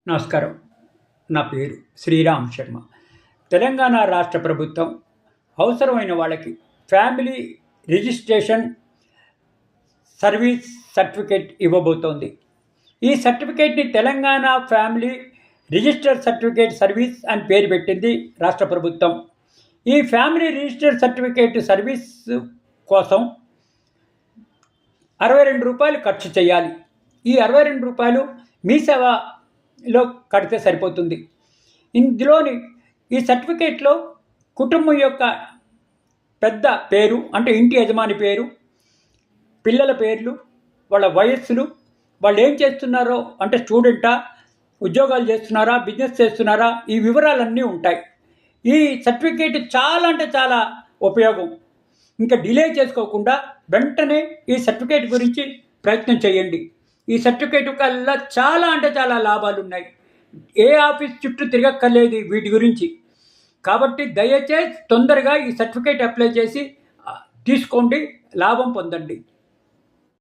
నమస్కారం. నా పేరు శ్రీరామ్ శర్మ. తెలంగాణ రాష్ట్ర ప్రభుత్వం అవసరమైన వాళ్ళకి ఫ్యామిలీ రిజిస్ట్రేషన్ సర్వీస్ సర్టిఫికేట్ ఇవ్వబోతోంది. ఈ సర్టిఫికేట్ని Telangana family register certificate service అని పేరు పెట్టింది రాష్ట్ర ప్రభుత్వం. ఈ ఫ్యామిలీ రిజిస్టర్ సర్టిఫికేట్ సర్వీస్ కోసం ₹62 ఖర్చు చేయాలి. ఈ ₹62 మీ సేవలో కడితే సరిపోతుంది. ఇందులోని ఈ సర్టిఫికేట్లో కుటుంబం యొక్క పెద్ద పేరు అంటే ఇంటి యజమాని పేరు, పిల్లల పేర్లు, వాళ్ళ వయస్సులు, వాళ్ళు ఏం చేస్తున్నారో అంటే స్టూడెంటా, ఉద్యోగాలు చేస్తున్నారా, బిజినెస్ చేస్తున్నారా, ఈ వివరాలన్నీ ఉంటాయి. ఈ సర్టిఫికేట్ చాలా ఉపయోగం. ఇంకా డిలే చేసుకోకుండా వెంటనే ఈ సర్టిఫికేట్ గురించి ప్రయత్నం చేయండి. ఈ సర్టిఫికేట్ కల్లా చాలా లాభాలు ఉన్నాయి. ఏ ఆఫీస్ చుట్టూ తిరగక్కర్లేదు వీటి గురించి. కాబట్టి దయచేసి తొందరగా ఈ సర్టిఫికేట్ అప్లై చేసి తీసుకోండి, లాభం పొందండి.